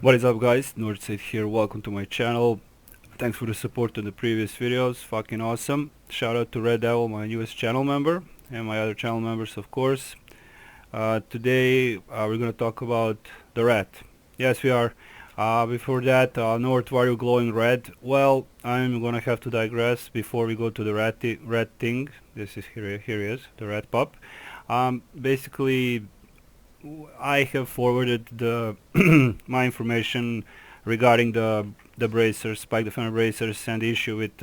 What is up, guys? Northside here. Welcome to my channel. Thanks for the support in the previous videos. Fucking awesome. Shout out to Red Devil, my newest channel member, and my other channel members, of course. Today we're gonna talk about the rat. Yes, we are. Before that, North, why are you glowing red? Well, I'm gonna have to digress before we go to the rat thing. This is here he is, the rat pup. Basically, I have forwarded the my information regarding the bracers, spike defender bracers, and the issue with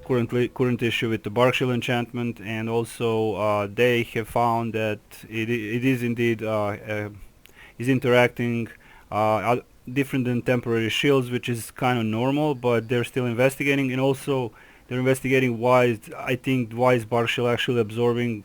current issue with the Barkshield enchantment, and also they have found that it is indeed is interacting different than temporary shields, which is kind of normal, but they're still investigating, and also they're investigating I think why is Barkshield actually absorbing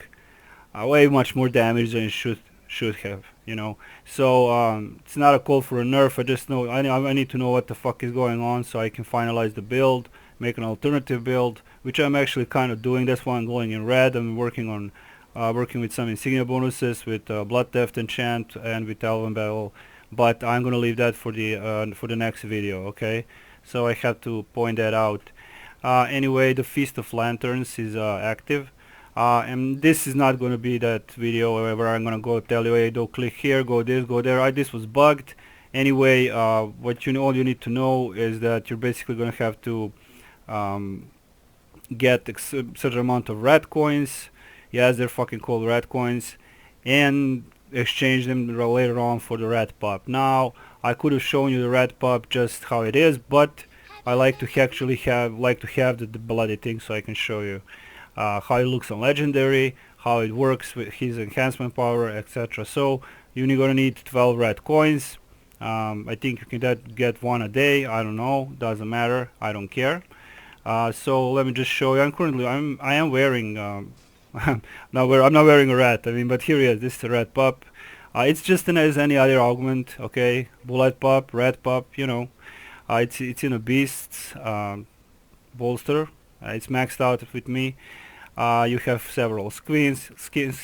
way much more damage than it should have, you know. So it's not a call for a nerf. I just know I need to know what the fuck is going on so I can finalize the build, make an alternative build, which I'm actually kind of doing. That's why I'm going in red. I'm working on working with some insignia bonuses with blood theft enchant and with elven battle, but I'm gonna leave that for the next video. Okay, so I have to point that out. Anyway, the Feast of Lanterns is active. And this is not going to be that video where I'm going to go tell you, hey, don't click here, go this, go there. This was bugged. Anyway, all you need to know is that you're basically going to have to get a certain amount of rat coins. Yes, they're fucking called rat coins, and exchange them later on for the rat pup. Now, I could have shown you the rat pup just how it is, but I like to actually have the bloody thing so I can show you. How it looks on legendary, how it works with his enhancement power, etc. So you're gonna need 12 red coins. I think you can get one a day. I don't know, doesn't matter. I don't care. So let me just show you. I am wearing I'm not wearing a rat. I mean, but here he is. This is the rat pup. It's just as any other augment. Okay, bullet pup, rat pup. You know, it's in a beast's bolster. It's maxed out with me. You have several skins,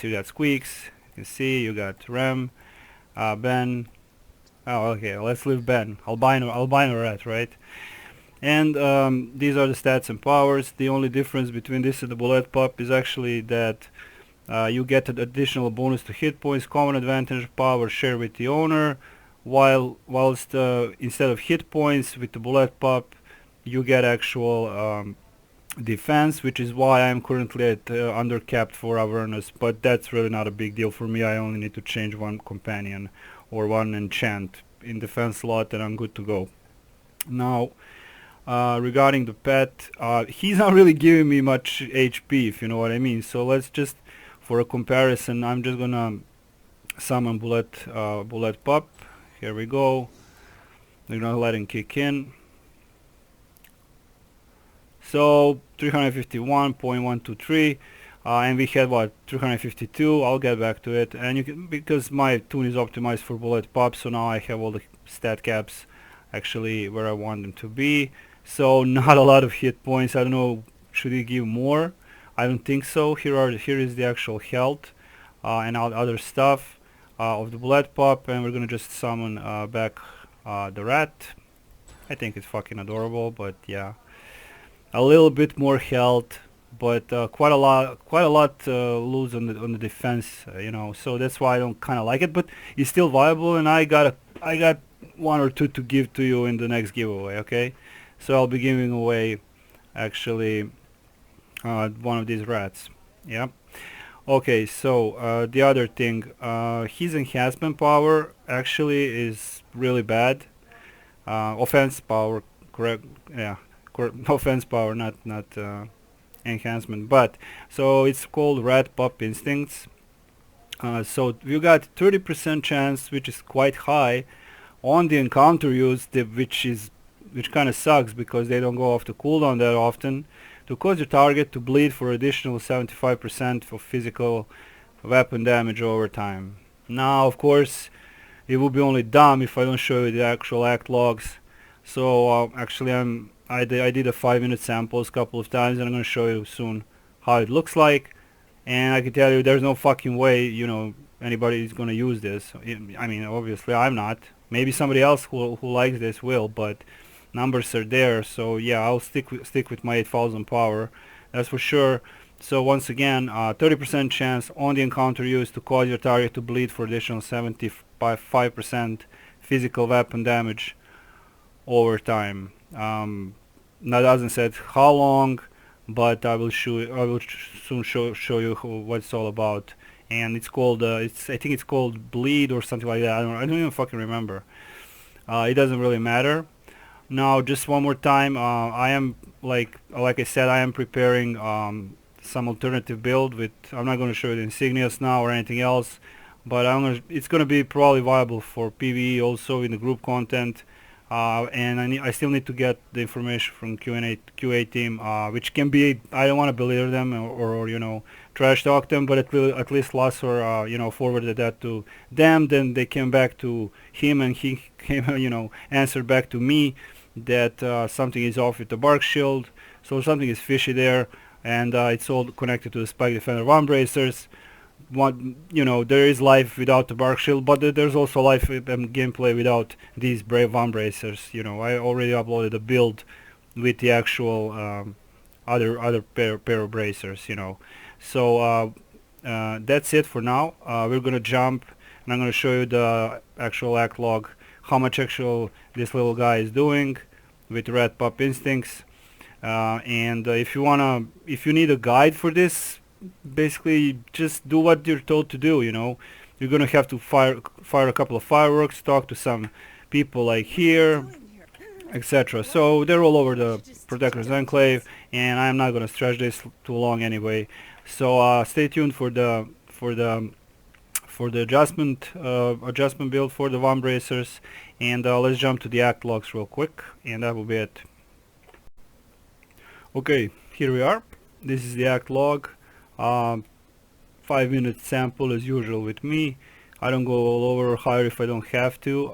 you got Squeaks, you can see, you got Rem, Ben. Oh, okay, let's leave Ben. Albino rat, right? And these are the stats and powers. The only difference between this and the bullet pup is actually that you get an additional bonus to hit points, common advantage, power share with the owner, whilst instead of hit points with the bullet pup, you get actual defense, which is why I'm currently at undercapped for awareness, but that's really not a big deal for me. I only need to change one companion or one enchant in defense slot and I'm good to go. Now, regarding the pet, he's not really giving me much HP, if you know what I mean. So let's just, for a comparison, I'm just gonna summon bullet pup. Here we go. We're gonna let him kick in. So 351.123, and we had what, 352. I'll get back to it, and you can, because my tune is optimized for bullet pop, so now I have all the stat caps actually where I want them to be. So not a lot of hit points. I don't know, should he give more? I don't think so. Here is the actual health and other stuff of the bullet pop, and we're gonna just summon back the rat. I think it's fucking adorable, but yeah. A little bit more health, but quite a lot lose on the defense, you know. So that's why I don't kind of like it, but it's still viable, and I got one or two to give to you in the next giveaway. Okay, so I'll be giving away actually one of these rats. Yeah. Okay, so the other thing, his enhancement power actually is really bad. Offense power, correct? Yeah. Offense power, not enhancement, but so it's called rat pup instincts. So you got 30% chance, which is quite high on the encounter use, which kind of sucks because they don't go off the cooldown that often, to cause your target to bleed for additional 75% of physical weapon damage over time. Now, of course, it would be only dumb if I don't show you the actual act logs. So actually I did a 5-minute samples a couple of times, and I'm going to show you soon how it looks like. And I can tell you there's no fucking way, you know, anybody is going to use this. I mean, obviously I'm not. Maybe somebody else who likes this will, but numbers are there. So yeah, I'll stick with my 8000 power, that's for sure. So once again, 30% chance on the encounter used to cause your target to bleed for additional 75% physical weapon damage over time. That doesn't say how long, but I will soon show you what it's all about. And it's called I think it's called bleed or something like that. I don't even fucking remember. It doesn't really matter. Now, just one more time, I am like I said, I am preparing some alternative build with. I'm not going to show you the insignias now or anything else, but it's going to be probably viable for PvE also in the group content. And I still need to get the information from QA team, which can be, I don't want to belittle them or you know, trash talk them, but at least Lassor you know, forwarded that to them. Then they came back to him, and he came you know, answered back to me that something is off with the Barkshield, so something is fishy there, and it's all connected to the Spike Defender vambracers. You know, there is life without the Barkshield, but there's also life gameplay without these brave vambracers. You know, I already uploaded a build with the actual other pair of bracers. You know, so that's it for now. We're gonna jump, and I'm gonna show you the actual act log, how much actual this little guy is doing with rat.But instincts. And if you need a guide for this, basically just do what you're told to do. You know, you're gonna have to fire a couple of fireworks, talk to some people like here, etc. So they're all over the Protector's Enclave, and I'm not gonna stretch this too long anyway. So stay tuned for the adjustment build for the vambracers, and let's jump to the act logs real quick, and that will be it. Okay, here we are. This is the act log. 5-minute sample as usual with me. I don't go all over higher if I don't have to.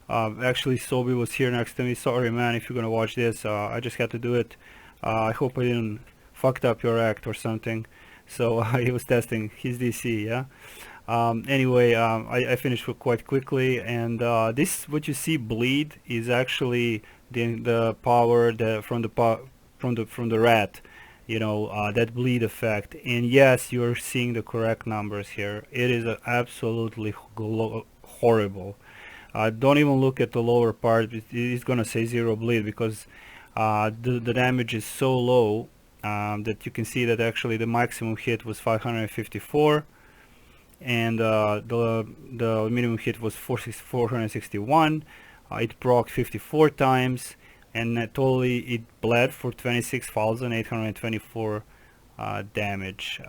Actually, Sobi was here next to me. Sorry, man, if you're gonna watch this. I just had to do it. I hope I didn't fucked up your act or something. So he was testing his DC, yeah. Anyway, I finished quite quickly, and this, what you see bleed, is actually the power from the rat. You know, that bleed effect. And yes, you're seeing the correct numbers here. It is absolutely horrible. Don't even look at the lower part. It's gonna say 0 bleed, because the damage is so low that you can see that actually the maximum hit was 554, and the minimum hit was 461. It proc 54 times, and totally it bled for 26,824 damage.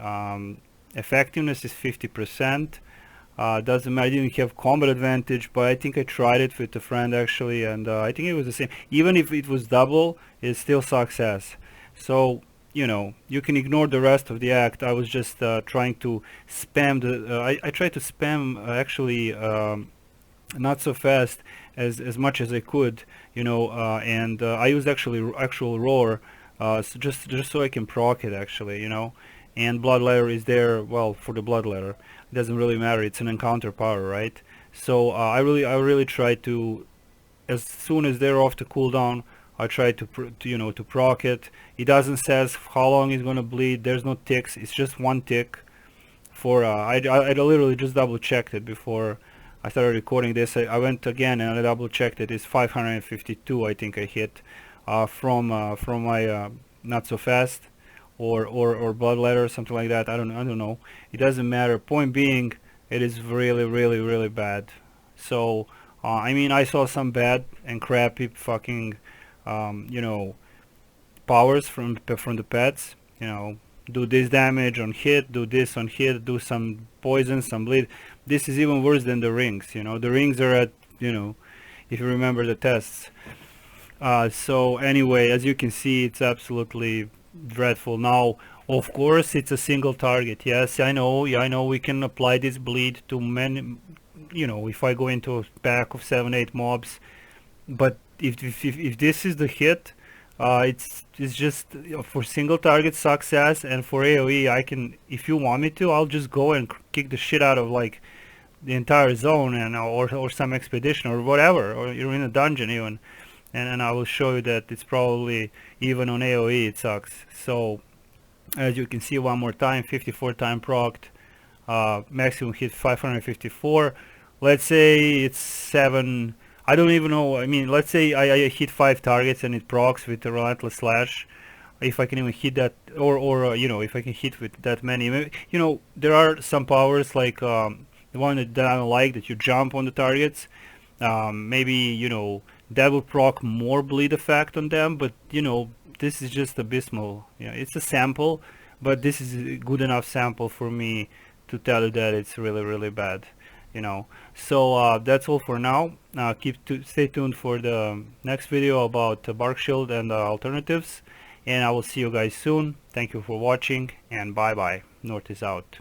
Effectiveness is 50%. Doesn't matter, I didn't have combat advantage, but I think I tried it with a friend actually, and I think it was the same. Even if it was double, it's still success. So, you know, you can ignore the rest of the act. I was just trying to spam I tried to spam actually not so fast as much as I could, you know, and I used actual roar, so just so I can proc it actually, you know. And bloodletter is there, well, for the bloodletter. It doesn't really matter, it's an encounter power, right? So I really try to, as soon as they're off the cooldown, I try to proc it. It doesn't says how long it's gonna bleed. There's no ticks. It's just one tick. For I literally just double checked it before I started recording this. I went again and I double checked it. It's 552. I think I hit from my not so fast or bloodletter, something like that. I don't know. It doesn't matter. Point being, it is really bad. So I mean, I saw some bad and crappy fucking you know, powers from the pets. You know, do this damage on hit, do this on hit, do some poison, some bleed. This is even worse than the rings. You know, the rings are at, you know, if you remember the tests. So anyway, as you can see, it's absolutely dreadful. Now, of course, it's a single target. Yes, I know. Yeah, I know we can apply this bleed to many. You know, if I go into a pack of 7-8 mobs, but if this is the hit, it's just for single target success, and for AoE I can, if you want me to, I'll just go and kick the shit out of like the entire zone, and or some expedition or whatever, or you're in a dungeon even, and I will show you that it's probably even on AoE it sucks. So as you can see, one more time, 54 time procced, maximum hit 554. Let's say it's 7, I don't even know, I mean, let's say I hit 5 targets and it procs with the relentless slash, if I can even hit that, or you know, if I can hit with that many. You know, there are some powers like the one that I don't like, that you jump on the targets. Maybe, you know, that will proc more bleed effect on them, but you know, this is just abysmal. Yeah, it's a sample, but this is a good enough sample for me to tell you that it's really, really bad. You know, so that's all for now. Stay tuned for the next video about Barkshield and alternatives, and I will see you guys soon. Thank you for watching, and bye bye. North is out.